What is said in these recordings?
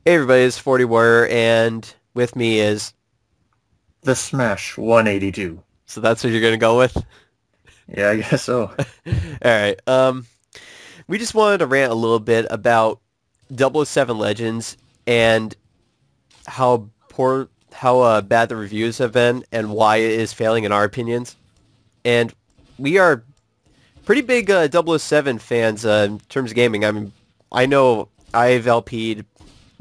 Hey everybody, it's 40warrior, and with me is... The Smash 182. So that's what you're gonna go with? Yeah, I guess so. Alright, we just wanted to rant a little bit about 007 Legends and how bad the reviews have been and why it is failing in our opinions. And we are pretty big 007 fans in terms of gaming. I mean, I know I've LP'd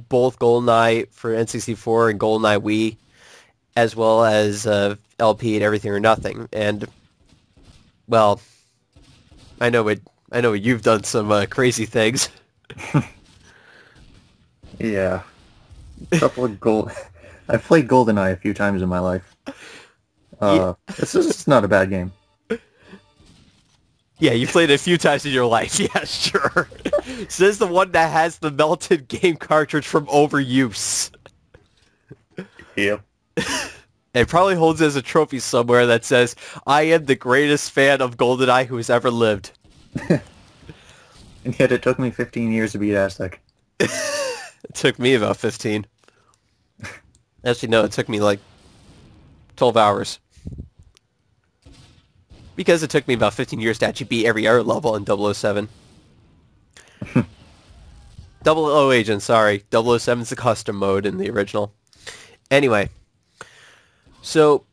both GoldenEye for N64 and GoldenEye Wii, as well as LP'd Everything or Nothing. And, well, I know it. I know you've done some crazy things. Yeah, couple of gold. I've played GoldenEye a few times in my life. Yeah, It's not a bad game. yeah, you played it a few times in your life. Yeah, sure. Says the one that has the melted game cartridge from overuse. Yep. It probably holds as a trophy somewhere that says, "I am the greatest fan of GoldenEye who has ever lived." And yet it took me 15 years to beat Aztec. It took me about 15. Actually, no, it took me like 12 hours. Because it took me about 15 years to actually beat every other level in 007. Double O Agent, sorry. 007 is the custom mode in the original. Anyway, so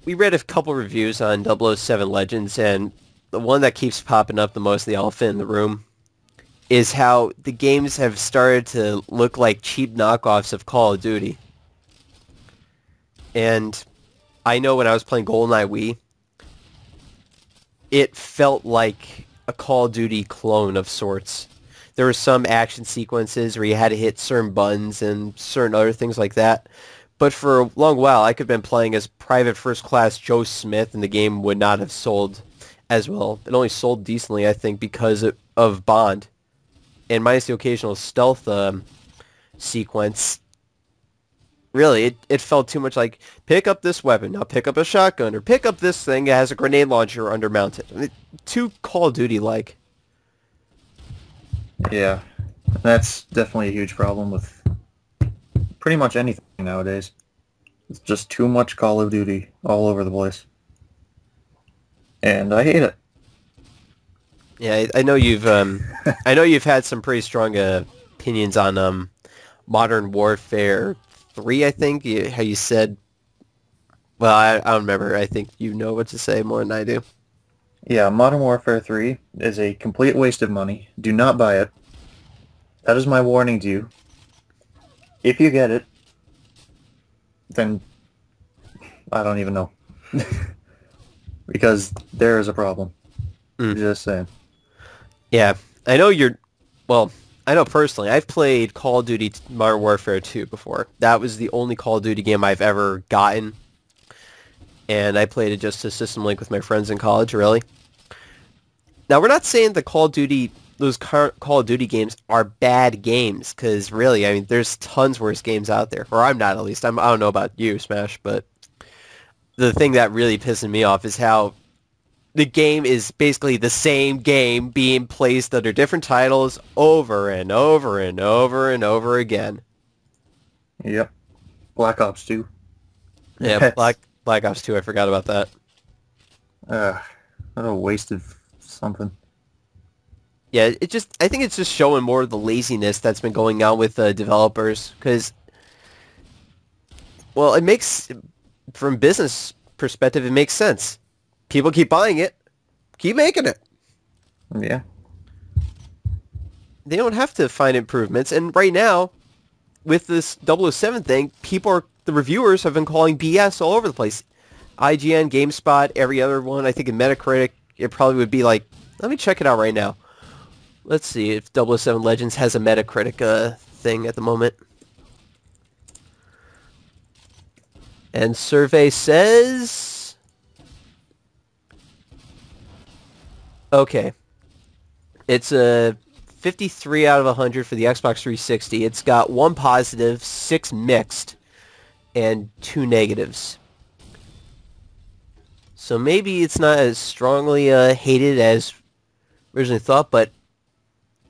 we read a couple reviews on 007 Legends, and the one that keeps popping up the most, the elephant in the room, is how the games have started to look like cheap knockoffs of Call of Duty. And I know when I was playing GoldenEye Wii, it felt like a Call of Duty clone of sorts. There were some action sequences where you had to hit certain buttons and certain other things like that. But for a long while, I could have been playing as Private First Class Joe Smith, and the game would not have sold as well. It only sold decently, I think, because of Bond. And minus the occasional stealth sequence, really, it felt too much like, pick up this weapon, now pick up a shotgun, or pick up this thing that has a grenade launcher undermounted. I mean, too Call of Duty-like. Yeah, that's definitely a huge problem with pretty much anything nowadays. It's just too much Call of Duty all over the place. And I hate it. Yeah, I know I know you've had some pretty strong opinions on Modern Warfare 3, I think. How you said, well, I don't remember. I think you know what to say more than I do. Yeah, Modern Warfare 3 is a complete waste of money. Do not buy it. That is my warning to you. If you get it, then I don't even know. Because there is a problem. Mm. Just saying. Yeah, I know well, I know personally, I've played Call of Duty Modern Warfare 2 before. That was the only Call of Duty game I've ever gotten, and I played it just to System Link with my friends in college, really. Now, we're not saying the those Call of Duty games are bad games, because really, I mean, there's tons worse games out there. Or I'm not, at least. I don't know about you, Smash, but the thing that really pisses me off is how the game is basically the same game being placed under different titles over and over and over and over again. Yep. Black Ops 2. Yeah, That's Black Ops 2, I forgot about that. uh, what a waste of something. Yeah, I think it's just showing more of the laziness that's been going on with developers, because, well, it makes, from business perspective, it makes sense. People keep buying it, keep making it. Yeah. They don't have to find improvements, and right now, with this 007 thing, the reviewers have been calling BS all over the place. IGN, GameSpot, every other one. I think in Metacritic, it probably would be like, let me check it out right now. Let's see if 007 Legends has a Metacritic thing at the moment. And survey says, okay, it's a 53 out of 100 for the Xbox 360. It's got one positive, six mixed, and two negatives. So maybe it's not as strongly hated as originally thought, but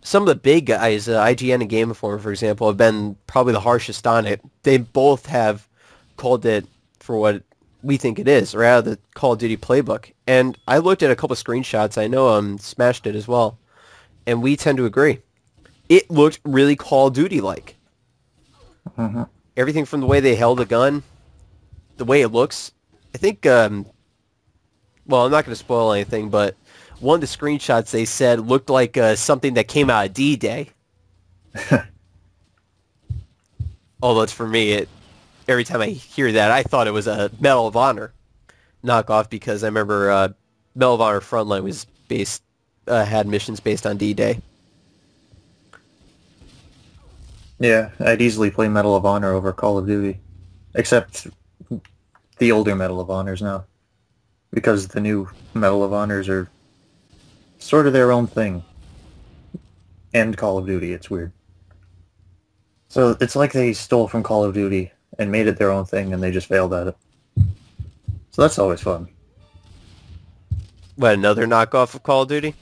some of the big guys, IGN and Game Informer, for example, have been probably the harshest on it. They both have called it for what we think it is, or out of the Call of Duty playbook. And I looked at a couple screenshots. I know Smash did as well, and we tend to agree. It looked really Call of Duty-like. Mm-hmm. Everything from the way they held the gun, the way it looks. I think, well, I'm not going to spoil anything, but one of the screenshots they said looked like something that came out of D-Day. Although it's for me, every time I hear that, I thought it was a Medal of Honor knockoff because I remember Medal of Honor Frontline was had missions based on D-Day. Yeah, I'd easily play Medal of Honor over Call of Duty. Except the older Medal of Honors now. Because the new Medal of Honors are sort of their own thing. And Call of Duty, it's weird. So it's like they stole from Call of Duty and made it their own thing and they just failed at it. So that's always fun. What, another knockoff of Call of Duty?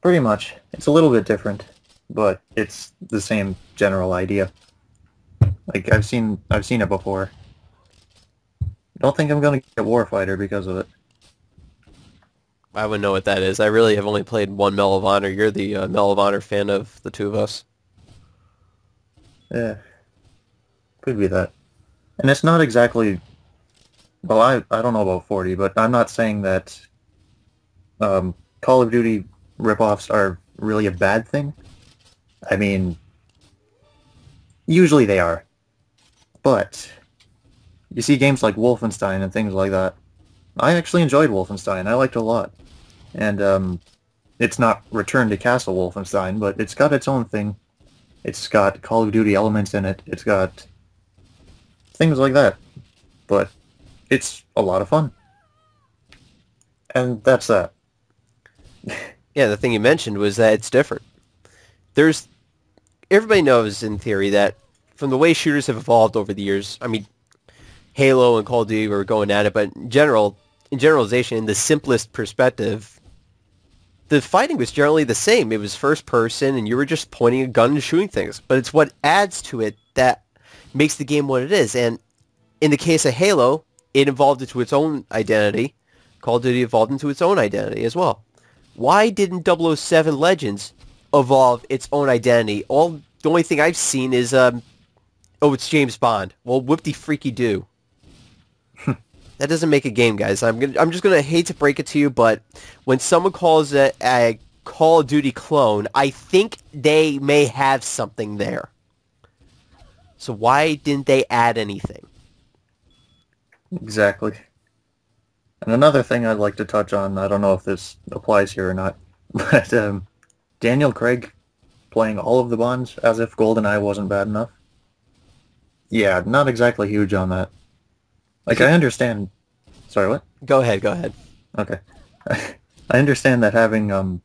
Pretty much. It's a little bit different, but it's the same general idea. Like I've seen it before. Don't think I'm gonna get Warfighter because of it. I wouldn't know what that is. I really have only played one Medal of Honor. You're the Medal of Honor fan of the two of us. Yeah. Could be that. And it's not exactly... Well, I don't know about 40, but I'm not saying that Call of Duty ripoffs are really a bad thing. I mean, usually they are. But you see games like Wolfenstein and things like that. I actually enjoyed Wolfenstein. I liked it a lot. And it's not Return to Castle Wolfenstein, but it's got its own thing. It's got Call of Duty elements in it. It's got things like that. But it's a lot of fun. And that's that. Yeah, the thing you mentioned was that it's different. Everybody knows in theory that from the way shooters have evolved over the years, I mean, Halo and Call of Duty were going at it, but in generalization, in the simplest perspective, the fighting was generally the same. It was first person, and you were just pointing a gun and shooting things. But it's what adds to it that makes the game what it is. And in the case of Halo, it evolved into its own identity. Call of Duty evolved into its own identity as well. Why didn't 007 Legends evolve its own identity? The only thing I've seen is, it's James Bond. Well, whoop-de-freaky-do. That doesn't make a game, guys. I'm just gonna hate to break it to you, but when someone calls it a Call of Duty clone, I think they may have something there. So why didn't they add anything? Exactly. And another thing I'd like to touch on, I don't know if this applies here or not, but Daniel Craig playing all of the Bonds as if GoldenEye wasn't bad enough. Yeah, not exactly huge on that. Like, I understand... Sorry, what? Go ahead. Okay. I understand that having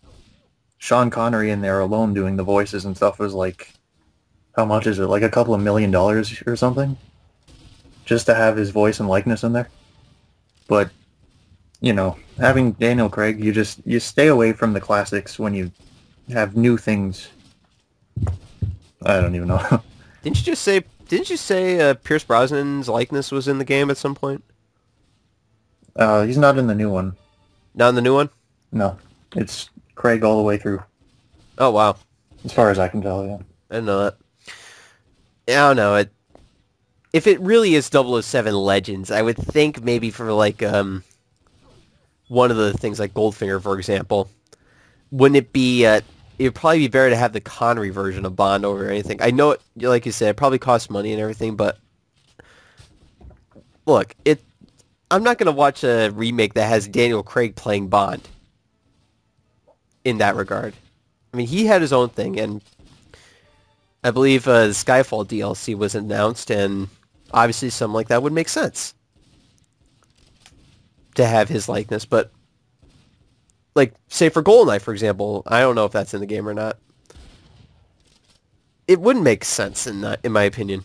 Sean Connery in there alone doing the voices and stuff was like... How much is it? Like a couple of $1 million or something? Just to have his voice and likeness in there? But, you know, having Daniel Craig, you stay away from the classics when you have new things. I don't even know. Didn't you say Pierce Brosnan's likeness was in the game at some point? He's not in the new one. Not in the new one? No. It's Craig all the way through. Oh, wow. As far as I can tell, yeah. I didn't know that. Yeah, I don't know. If it really is 007 Legends, I would think maybe for like one of the things like Goldfinger, for example, wouldn't it be... it would probably be better to have the Connery version of Bond over anything. I know, like you said, it probably costs money and everything, but look, I'm not going to watch a remake that has Daniel Craig playing Bond in that regard. I mean, he had his own thing, and I believe the Skyfall DLC was announced, and obviously something like that would make sense to have his likeness, but like, say for GoldenEye, for example, I don't know if that's in the game or not. It wouldn't make sense in my opinion.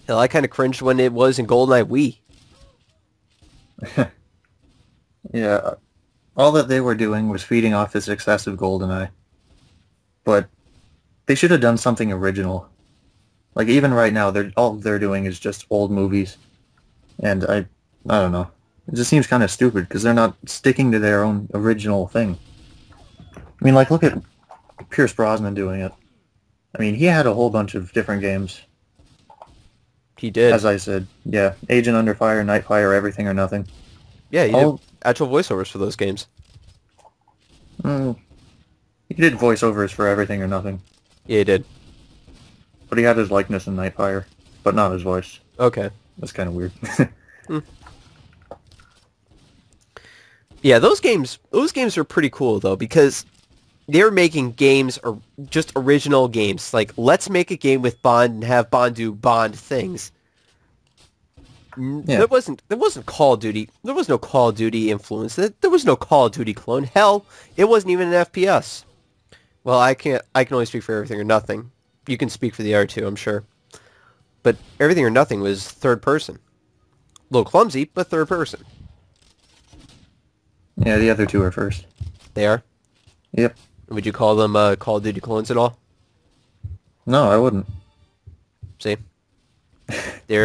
Hell, I kind of cringed when it was in GoldenEye Wii. Yeah. All that they were doing was feeding off the success of GoldenEye. But they should have done something original. Like, even right now, all they're doing is just old movies. And I don't know. It just seems kind of stupid, because they're not sticking to their own original thing. I mean, like, look at Pierce Brosnan doing it. I mean, he had a whole bunch of different games. He did. As I said, yeah. Agent Under Fire, Nightfire, Everything or Nothing. Yeah, he did actual voiceovers for those games. He did voiceovers for Everything or Nothing. Yeah, he did. But he had his likeness in Nightfire, but not his voice. Okay. That's kind of weird. Yeah, those games are pretty cool though, because they're making games or just original games. Like, let's make a game with Bond and have Bond do Bond things. Yeah. There wasn't Call of Duty. There was no Call of Duty influence. There was no Call of Duty clone. Hell, it wasn't even an FPS. Well, I can only speak for Everything or Nothing. You can speak for the other two, I'm sure. But Everything or Nothing was third person. A little clumsy, but third person. Yeah, the other two are first. They are? Yep. Would you call them Call of Duty clones at all? No, I wouldn't. See? They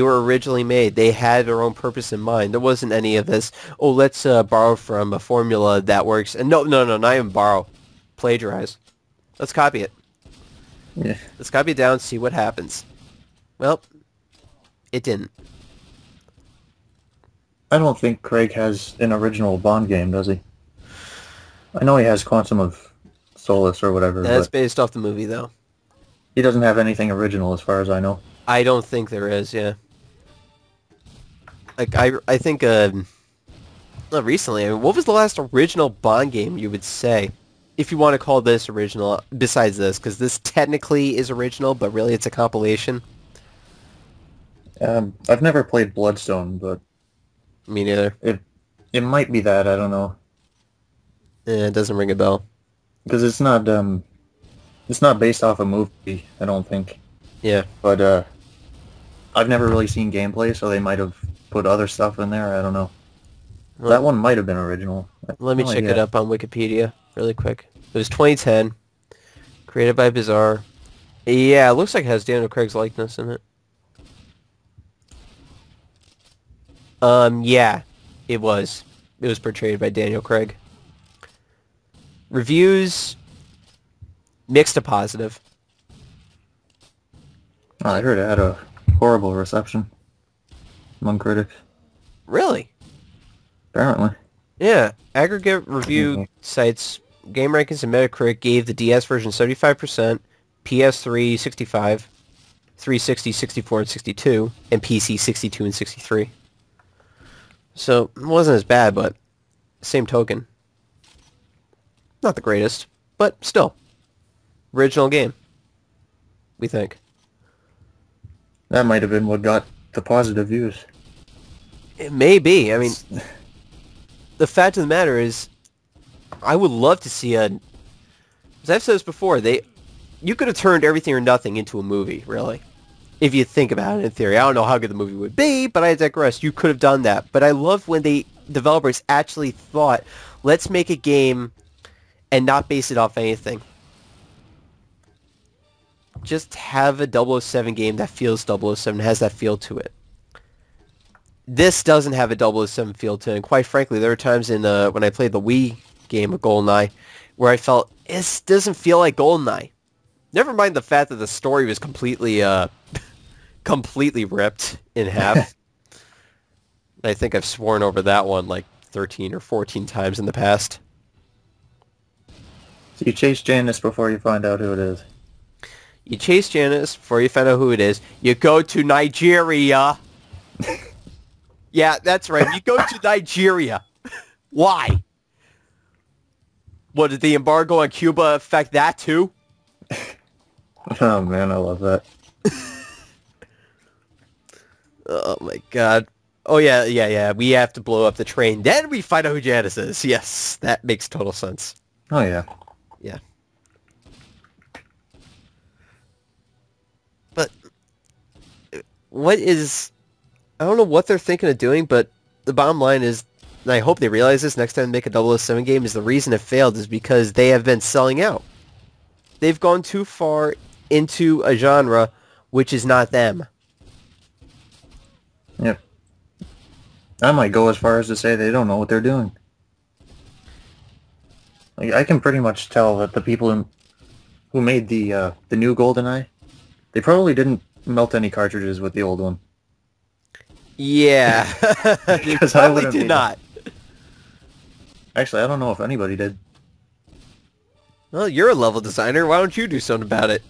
were originally made. They had their own purpose in mind. There wasn't any of this, oh, let's borrow from a formula that works. And no, not even borrow. Plagiarize. Let's copy it. Yeah. Let's copy it down, see what happens. Well, it didn't. I don't think Craig has an original Bond game, does he? I know he has Quantum of Solace or whatever, That's but based off the movie, though. he doesn't have anything original as far as I know. I don't think there is, yeah. Like, I think, not recently, I mean, what was the last original Bond game you would say? If you want to call this original, besides this, because this technically is original, but really it's a compilation. I've never played Bloodstone, but Me neither. it might be that, I don't know. It doesn't ring a bell. Because it's not based off a movie, I don't think. Yeah. But I've never really seen gameplay, so they might have put other stuff in there, I don't know. Well, that one might have been original. Let me check it up on Wikipedia really quick. It was 2010. Created by Bizarre. Yeah, it looks like it has Daniel Craig's likeness in it. Yeah, it was. It was portrayed by Daniel Craig. Reviews, mixed to positive. Oh, I heard it had a horrible reception among critics. Really? Apparently. Yeah, aggregate review sites, Game Rankings and Metacritic gave the DS version 75%, PS3 65, 360, 64, and 62, and PC 62 and 63. So, it wasn't as bad, but same token. Not the greatest, but still. Original game. We think. That might have been what got the positive views. It may be. I mean, the fact of the matter is, I would love to see as I've said this before, you could have turned Everything or Nothing into a movie, really. If you think about it in theory. I don't know how good the movie would be, but I digress. You could have done that. But I love when developers actually thought, let's make a game and not base it off anything. Just have a 007 game that feels 007, has that feel to it. This doesn't have a 007 feel to it, and quite frankly, there were times when I played the Wii game of GoldenEye where I felt, this doesn't feel like GoldenEye. Never mind the fact that the story was completely completely ripped in half. I think I've sworn over that one like 13 or 14 times in the past. So you chase Janice before you find out who it is. You chase Janice before you find out who it is. You go to Nigeria. Yeah, that's right. You go to Nigeria. Why? What, did the embargo on Cuba affect that too? Oh man, I love that. Oh my god. Oh yeah. We have to blow up the train. Then we find out who Janice is. Yes, that makes total sense. Oh yeah. Yeah. But I don't know what they're thinking of doing, but the bottom line is and I hope they realize this next time they make a 007 game, is the reason it failed is because they have been selling out. They've gone too far into a genre which is not them. Yep. I might go as far as to say they don't know what they're doing. Like, I can pretty much tell that the people who made the new GoldenEye, they probably didn't melt any cartridges with the old one. Yeah, they Because I probably wouldn't did be not. Actually, I don't know if anybody did. Well, you're a level designer. Why don't you do something about it?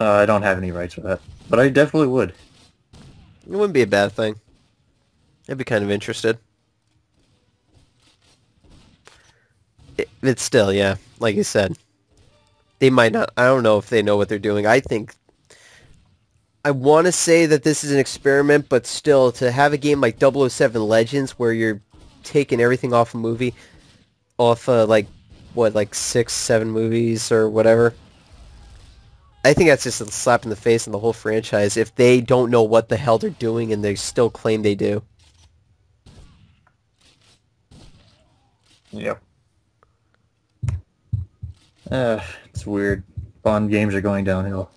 I don't have any rights for that, but I definitely would. It wouldn't be a bad thing. I'd be kind of interested. It's still, yeah, like you said. They might not. I don't know if they know what they're doing. I want to say that this is an experiment, but still, to have a game like 007 Legends where you're taking everything off a movie, off like 6, 7 movies or whatever. I think that's just a slap in the face in the whole franchise if they don't know what the hell they're doing and they still claim they do. Yep. It's weird. Bond games are going downhill.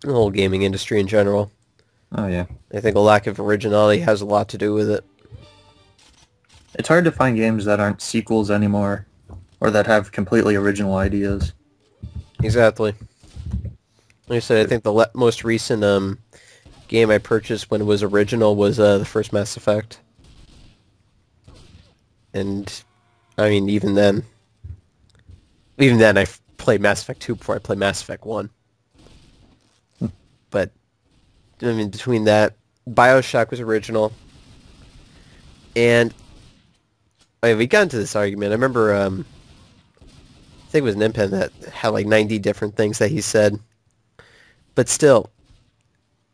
The whole gaming industry in general. Oh yeah. I think a lack of originality has a lot to do with it. It's hard to find games that aren't sequels anymore, or that have completely original ideas. Exactly. Like I said, I think the most recent game I purchased when it was original was the first Mass Effect. And, I mean, even then I played Mass Effect 2 before I played Mass Effect 1. But, I mean, between that, BioShock was original. And, I mean, we got into this argument. I remember, I think it was Nimpen that had like 90 different things that he said. But still,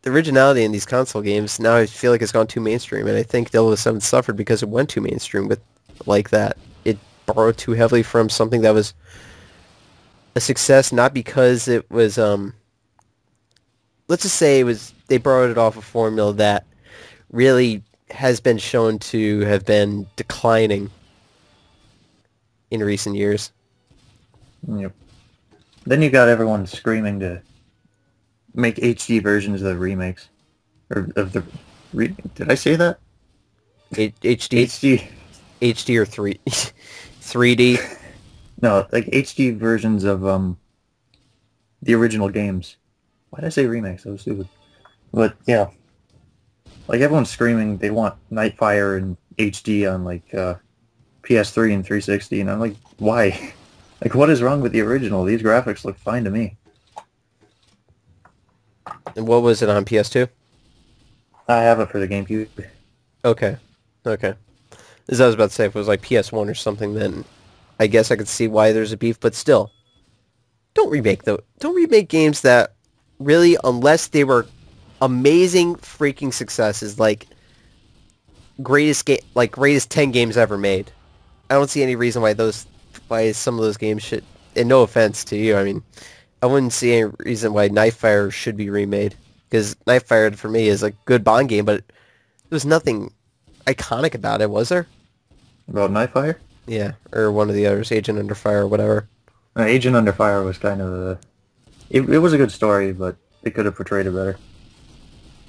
the originality in these console games, now I feel like it's gone too mainstream. And I think 007 suffered because it went too mainstream with like that. It borrowed too heavily from something that was a success, not because it was, let's just say they borrowed it off a formula that really has been shown to have been declining in recent years. Yep. Then you got everyone screaming to make HD versions of the remakes. Or of the... Did I say that? HD? HD or 3D? No, like HD versions of the original games. Why did I say remakes? That was stupid. But yeah. Like everyone's screaming they want Nightfire and HD on like PS3 and 360, and I'm like, why? Like, what is wrong with the original? These graphics look fine to me. And what was it on PS2? I have it for the GameCube. Okay. As I was about to say, if it was like PS1 or something, then I guess I could see why there's a beef, but still. Don't remake games that really, unless they were amazing freaking successes, like greatest 10 games ever made. I don't see any reason why some of those games should, and no offense to you, I mean, I wouldn't see any reason why Nightfire should be remade, because Nightfire for me is a good Bond game, but there was nothing iconic about it, was there? About Nightfire? Yeah, or one of the others, Agent Under Fire or whatever. Agent Under Fire was kind of it was a good story, but they could have portrayed it better.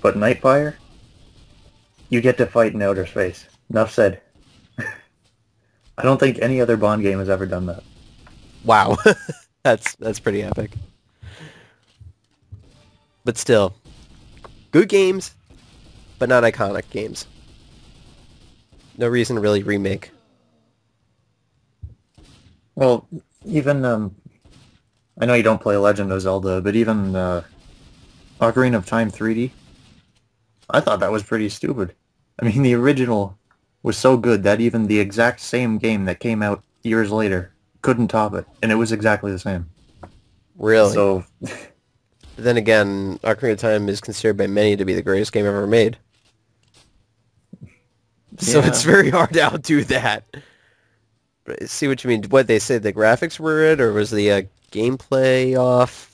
But Nightfire, you get to fight in outer space. Enough said. I don't think any other Bond game has ever done that. Wow. That's pretty epic. But still, good games, but not iconic games. No reason to really remake. Well, even, I know you don't play Legend of Zelda, but even Ocarina of Time 3D, I thought that was pretty stupid. I mean, the original was so good that even the exact same game that came out years later couldn't top it, and it was exactly the same. Really? So, then again, Ocarina of Time is considered by many to be the greatest game ever made. So yeah. it's very hard to outdo that. But see what you mean. What they said, the graphics were it, or was the gameplay off?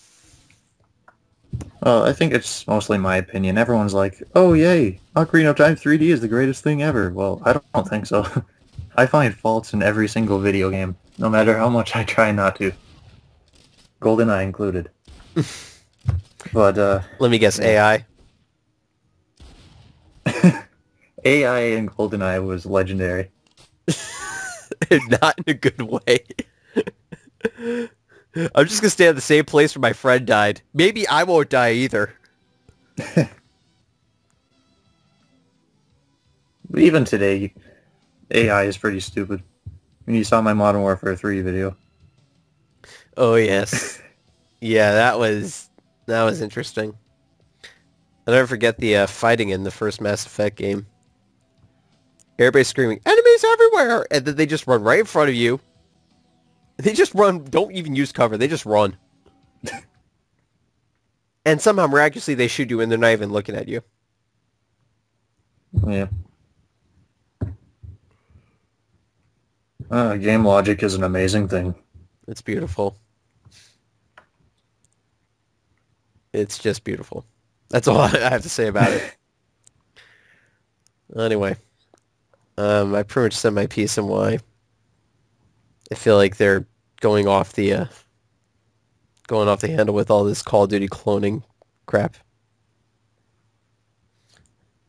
I think it's mostly my opinion. Everyone's like, "Oh yay, Ocarina of Time 3D is the greatest thing ever." Well, I don't think so. I find faults in every single video game, no matter how much I try not to. GoldenEye included. But Let me guess, yeah, AI. AI in GoldenEye was legendary. Not in a good way. I'm just gonna stay at the same place where my friend died. Maybe I won't die either. Even today, AI is pretty stupid. When you saw my Modern Warfare 3 video. Oh yes. Yeah, that was interesting. I'll never forget the fighting in the first Mass Effect game. Everybody's screaming, "Enemies everywhere!" And then they just run right in front of you. They just run, don't even use cover, they just run. And somehow miraculously they shoot you and they're not even looking at you. Yeah. Game logic is an amazing thing. It's beautiful. It's just beautiful. That's all I have to say about it. Anyway, I pretty much said my piece on why I feel like they're going off the handle with all this Call of Duty cloning crap.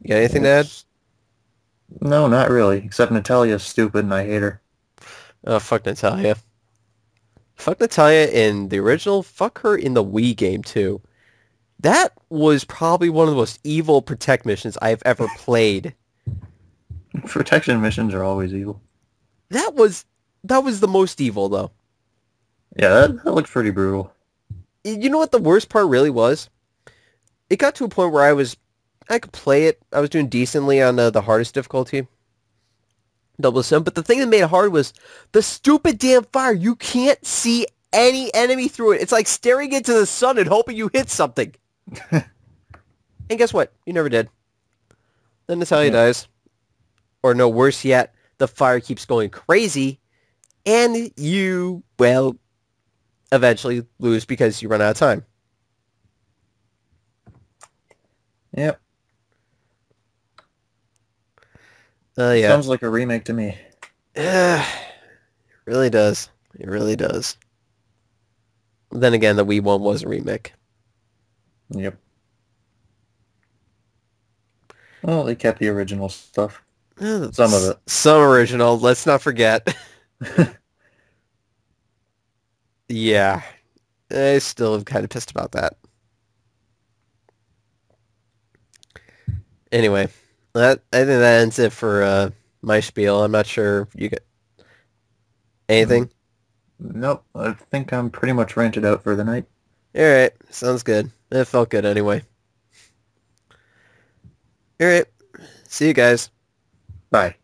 You got anything to add? No, not really. Except Natalia's stupid and I hate her. Oh, fuck Natalia. Fuck Natalia in the original. Fuck her in the Wii game, too. That was probably one of the most evil Protect missions I've ever played. Protection missions are always evil. That was the most evil, though. Yeah, that looks pretty brutal. You know what the worst part really was? It got to a point where I could play it. I was doing decently on the hardest difficulty. 007, but the thing that made it hard was the stupid damn fire. You can't see any enemy through it. It's like staring into the sun and hoping you hit something. And guess what? You never did. Then Natalia dies. Or no, worse yet, the fire keeps going crazy, and you, well, eventually lose because you run out of time. Yep. Yeah. Sounds like a remake to me. It really does. It really does. Then again, the Wii one was a remake. Yep. Well, they kept the original stuff. Some of it. Some original. Let's not forget. Yeah. I still am kind of pissed about that. Anyway, I think that ends it for my spiel. I'm not sure if you got anything. Nope. I think I'm pretty much rented out for the night. All right. Sounds good. It felt good anyway. All right. See you guys. Bye.